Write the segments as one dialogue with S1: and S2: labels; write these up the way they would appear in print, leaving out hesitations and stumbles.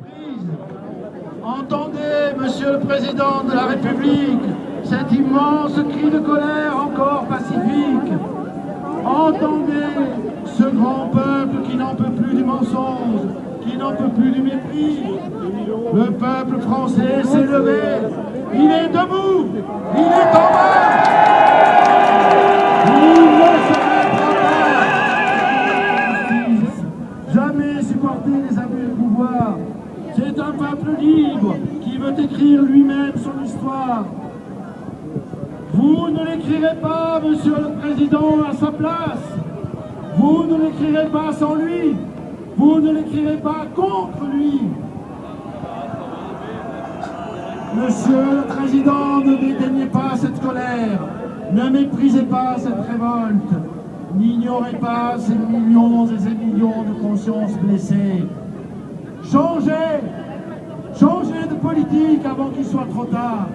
S1: méprise. Entendez, Monsieur le Président de la République, cet immense cri de colère encore pacifique. Entendez ce grand peuple qui n'en peut plus du mensonge, qui n'en peut plus du mépris. Le peuple français s'est levé, il est debout, il est en marche. Il ne se mettra pas. Jamais supporter les abus de pouvoir. C'est un peuple libre qui veut écrire lui-même son histoire. Vous ne l'écrirez pas, Monsieur le Président, à sa place. Vous ne l'écrirez pas sans lui. Vous ne l'écrirez pas contre lui. Monsieur le Président, ne dédaignez pas cette colère. Ne méprisez pas cette révolte. N'ignorez pas ces millions et ces millions de consciences blessées. Changez de politique avant qu'il soit trop tard.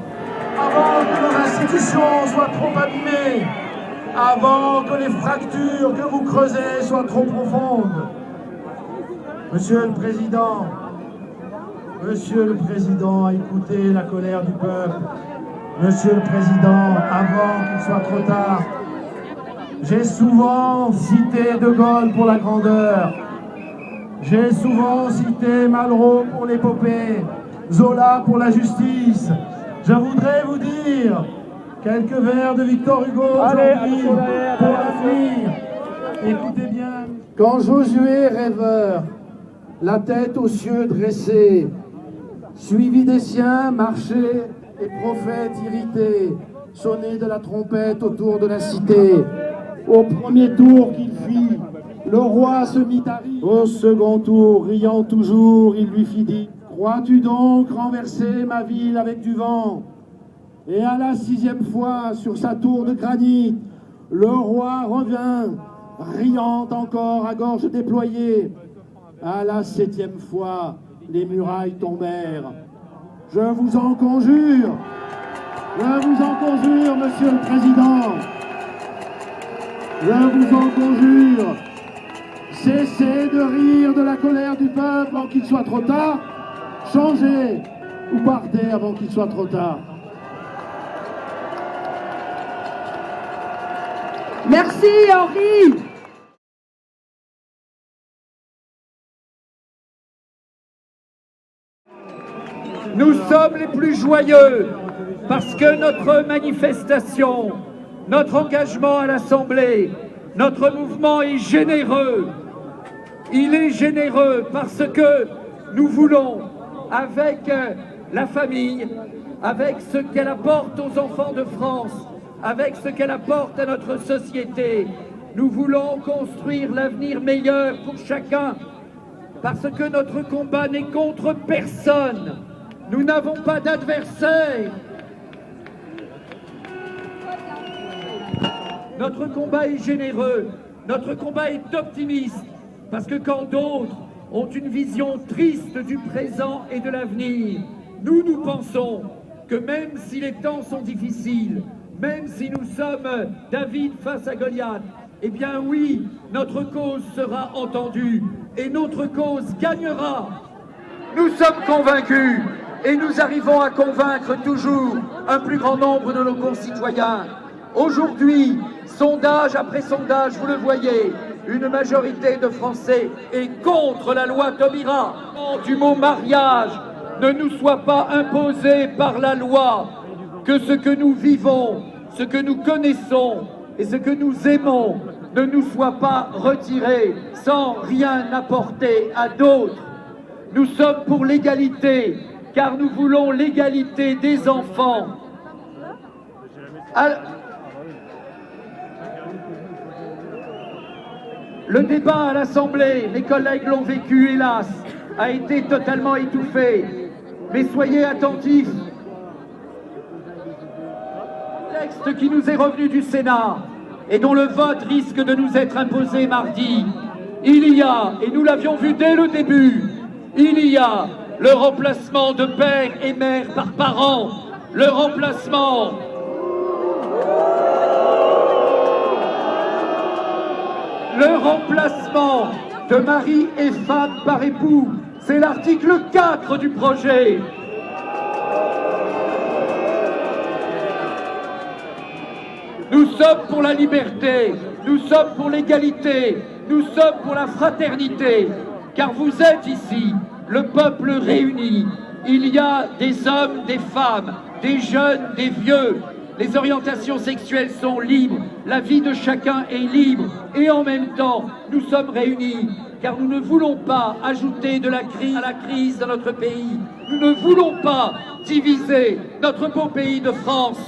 S1: Avant que nos institutions soient trop abîmées, avant que les fractures que vous creusez soient trop profondes. Monsieur le Président, écoutez la colère du peuple. Monsieur le Président, avant qu'il soit trop tard, j'ai souvent cité De Gaulle pour la grandeur. J'ai souvent cité Malraux pour l'épopée, Zola pour la justice. Je voudrais vous dire quelques vers de Victor Hugo aujourd'hui pour l'avenir. Écoutez bien. Quand Josué rêveur, la tête aux cieux dressée, suivi des siens, marchait et prophète irrité, sonnait de la trompette autour de la cité. Au premier tour qu'il fit, le roi se mit à rire. Au second tour, riant toujours, il lui fit dire: crois-tu donc renverser ma ville avec du vent? Et à la 6e fois, sur sa tour de granit, le roi revint, riant encore à gorge déployée. À la 7e fois, les murailles tombèrent. Je vous en conjure, Monsieur le Président, je vous en conjure, cessez de rire de la colère du peuple avant qu'il soit trop tard. Changez ou partez avant qu'il soit trop tard.
S2: Merci Henri.
S3: Nous sommes les plus joyeux parce que notre manifestation, notre engagement à l'Assemblée, notre mouvement est généreux. Il est généreux parce que nous voulons, avec la famille, avec ce qu'elle apporte aux enfants de France, avec ce qu'elle apporte à notre société, nous voulons construire l'avenir meilleur pour chacun, parce que notre combat n'est contre personne. Nous n'avons pas d'adversaire. Notre combat est généreux, notre combat est optimiste, parce que quand d'autres ont une vision triste du présent et de l'avenir, nous pensons que même si les temps sont difficiles, même si nous sommes David face à Goliath, eh bien oui, notre cause sera entendue et notre cause gagnera. Nous sommes convaincus et nous arrivons à convaincre toujours un plus grand nombre de nos concitoyens. Aujourd'hui, sondage après sondage, vous le voyez, une majorité de Français est contre la loi Taubira. Du mot mariage ne nous soit pas imposé par la loi, que ce que nous vivons, ce que nous connaissons et ce que nous aimons ne nous soit pas retiré sans rien apporter à d'autres. Nous sommes pour l'égalité, car nous voulons l'égalité des enfants. Le débat à l'Assemblée, les collègues l'ont vécu, hélas, a été totalement étouffé. Mais soyez attentifs. Le texte qui nous est revenu du Sénat et dont le vote risque de nous être imposé mardi, il y a, et nous l'avions vu dès le début, il y a le remplacement de père et mère par parents, le remplacement de mari et femme par époux. C'est l'article 4 du projet. Nous sommes pour la liberté, nous sommes pour l'égalité, nous sommes pour la fraternité, car vous êtes ici, le peuple réuni. Il y a des hommes, des femmes, des jeunes, des vieux. Les orientations sexuelles sont libres, la vie de chacun est libre. Et en même temps, nous sommes réunis, car nous ne voulons pas ajouter de la crise à la crise dans notre pays. Nous ne voulons pas diviser notre beau pays de France.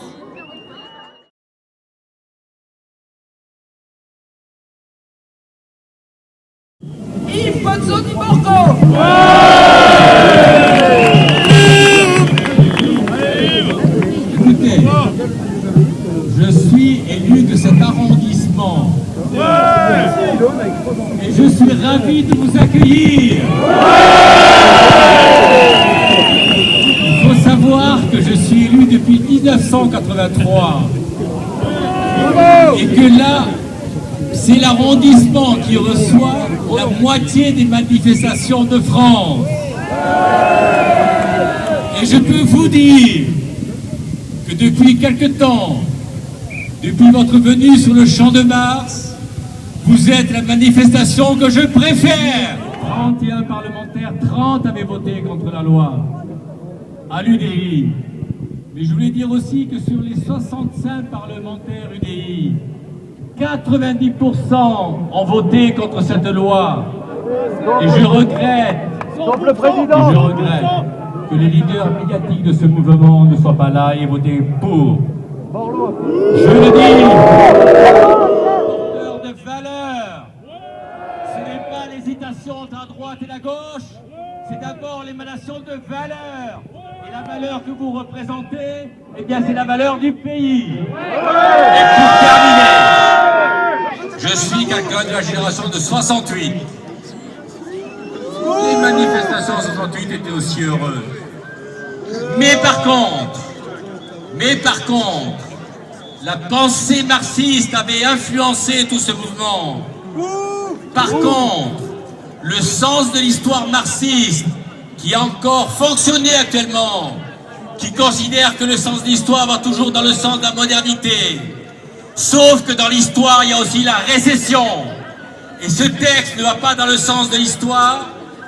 S2: Yves Pozzo di Borgo.
S4: Écoutez, je suis élu de cet arrondissement et je suis ravi de vous accueillir. Il faut savoir que je suis élu depuis 1983 et que là, c'est l'arrondissement qui reçoit la moitié des manifestations de France. Et je peux vous dire que depuis quelque temps, depuis votre venue sur le Champ de Mars, vous êtes la manifestation que je préfère. 31 parlementaires, 30 avaient voté contre la loi à l'UDI. Mais je voulais dire aussi que sur les 65 parlementaires UDI, 90% ont voté contre cette loi. Et je regrette, que les leaders médiatiques de ce mouvement ne soient pas là et voter pour. Je le dis, porteur de valeurs, ce n'est pas l'hésitation entre la droite et la gauche, c'est d'abord l'émanation de valeurs. Et la valeur que vous représentez, eh bien c'est la valeur du pays. Et pour terminer, je suis quelqu'un de la génération de 68. Les manifestations en 68 étaient aussi heureuses. Mais par contre, la pensée marxiste avait influencé tout ce mouvement. Par contre, le sens de l'histoire marxiste, qui a encore fonctionné actuellement, qui considère que le sens de l'histoire va toujours dans le sens de la modernité. Sauf que dans l'histoire, il y a aussi la récession. Et ce texte ne va pas dans le sens de l'histoire,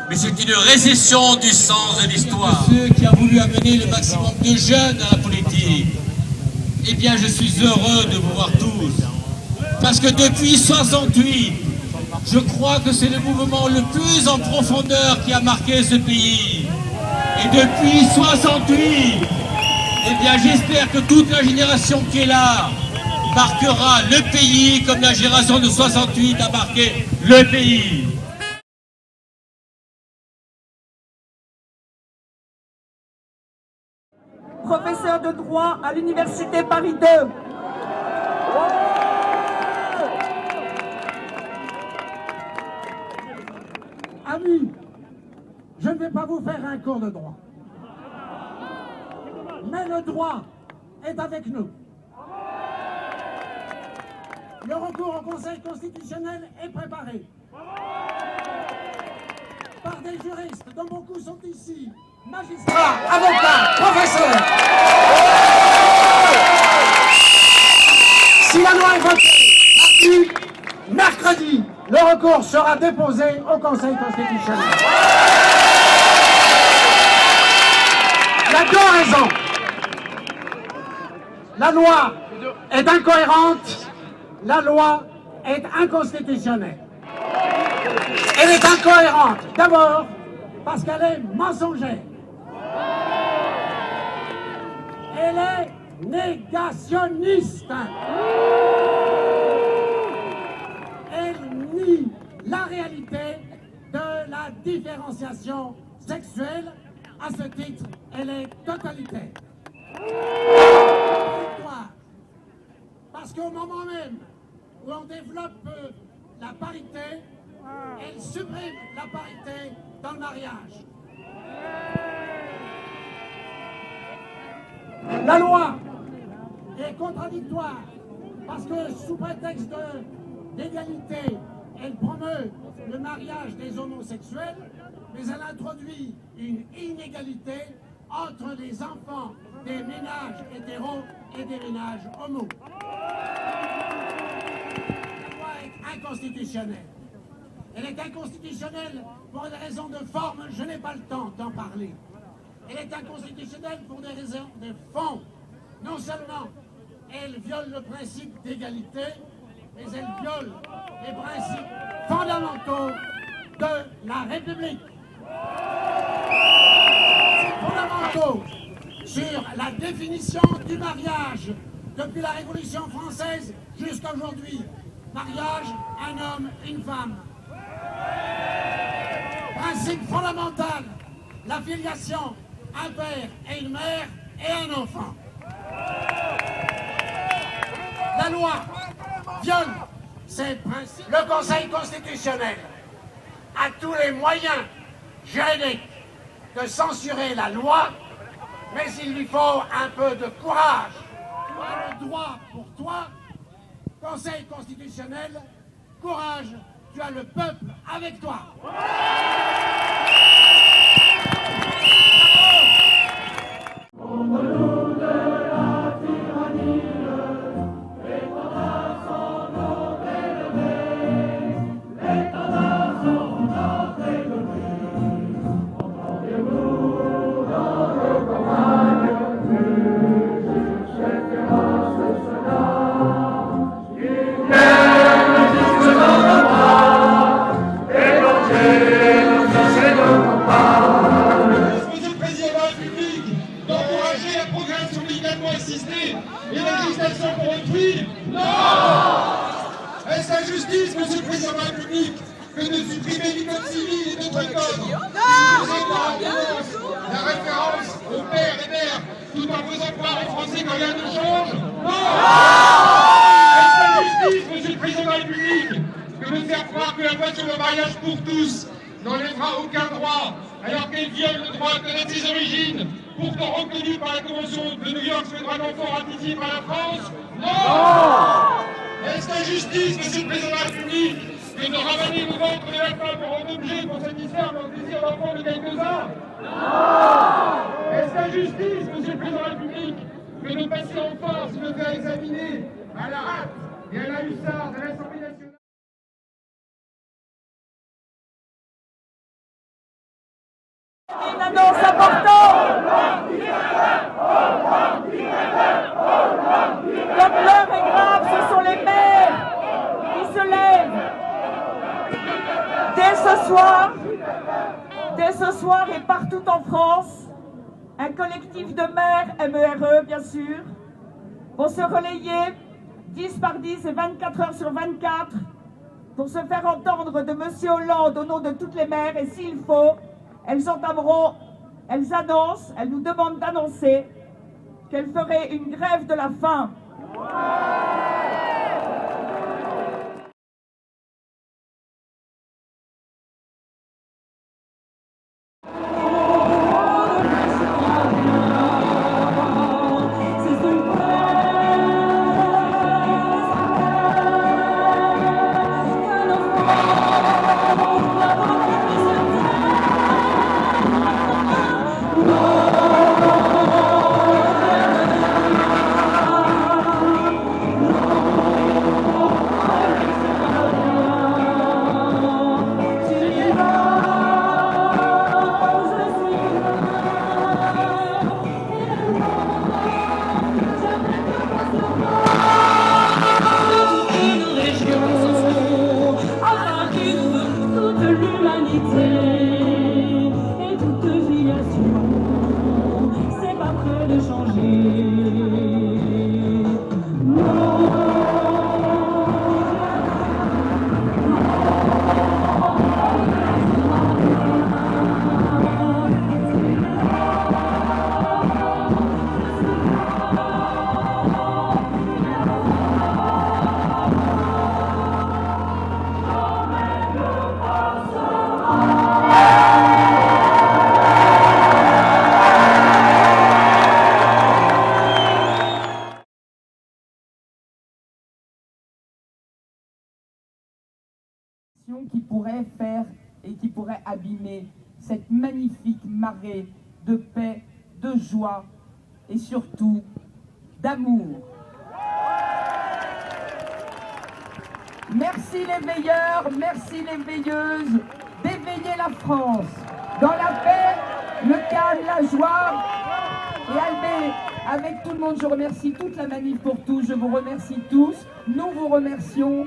S4: mais c'est une récession du sens de l'histoire. Ceux qui ont voulu amener le maximum de jeunes à la politique, eh bien je suis heureux de vous voir tous. Parce que depuis 68, je crois que c'est le mouvement le plus en profondeur qui a marqué ce pays. Et depuis 68, eh bien j'espère que toute la génération qui est là marquera le pays comme la génération de 68 a marqué le pays.
S2: Professeur de droit à l'Université Paris 2.
S1: Amis, je ne vais pas vous faire un cours de droit. Mais le droit est avec nous. Le recours au Conseil constitutionnel est préparé par des juristes dont beaucoup sont ici, magistrats, avocats, professeurs. Si la loi est votée mercredi, le recours sera déposé au Conseil constitutionnel. Il y a deux raisons. La loi est incohérente, la loi est inconstitutionnelle. Elle est incohérente, d'abord, parce qu'elle est mensongère. Elle est négationniste. Elle nie la réalité de la différenciation sexuelle. À ce titre, elle est totalitaire. Pourquoi ? Parce qu'au moment même où on développe la parité, elle supprime la parité dans le mariage. La loi est contradictoire parce que sous prétexte d'égalité, Elle promeut le mariage des homosexuels, mais elle introduit une inégalité entre les enfants des ménages hétéros et des ménages homos. La loi est inconstitutionnelle. Elle est inconstitutionnelle pour des raisons de forme, je n'ai pas le temps d'en parler. Elle est inconstitutionnelle pour des raisons de fond. Non seulement elle viole le principe d'égalité, mais elle viole les principes fondamentaux de la République. Fondamentaux sur la définition du mariage depuis la Révolution française jusqu'à aujourd'hui. Mariage, un homme, une femme. Principe fondamental, la filiation, un père et une mère et un enfant. La loi viole ces principes. Le Conseil constitutionnel a tous les moyens juridiques de censurer la loi, mais il lui faut un peu de courage. Tu as le droit pour toi, Conseil constitutionnel, courage, tu as le peuple avec toi.
S5: Et la législation pour autrui? Non! Est-ce la justice, Monsieur le Président de la République, que de supprimer les codes civils et d'autres codes? La référence aux pères et mères, tout en faisant croire aux Français que rien ne change? Non! Est-ce la justice, Monsieur le Président de la République, que de faire croire que la loi sur le mariage pour tous n'enlèvera aucun droit, alors qu'elle viole le droit à connaître ses origines, pourtant reconnu par la Convention de New York sur les droits de l'enfant ratifiée par la France? Non! Est-ce la justice, Monsieur le Président de la République, que de ravaler le ventre de la femme pour un objet pour satisfaire leur désir d'enfant de quelques-uns? Non! Est-ce la justice, Monsieur le Président de la République, que de passer en force le faire examiner à la hâte et à la hussarde de l'Assemblée nationale?
S2: Une annonce importante. Comme l'heure est grave, ce sont les mères qui se lèvent. Dès ce soir et partout en France, un collectif de mères, MERE bien sûr, vont se relayer 10 par 10 et 24 heures sur 24 pour se faire entendre de Monsieur Hollande au nom de toutes les mères, et s'il faut, elles nous demandent d'annoncer qu'elles feraient une grève de la faim. distraction qui pourrait faire et qui pourrait abîmer cette magnifique marée de paix, de joie et surtout d'amour. Merci les veilleurs, merci les veilleuses d'éveiller la France dans la paix, le calme, la joie. Et Albé, avec tout le monde, je remercie toute la manif pour tous, je vous remercie tous, nous vous remercions.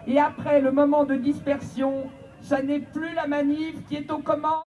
S2: Et après le moment de dispersion, ça n'est plus la manif qui est aux commandes.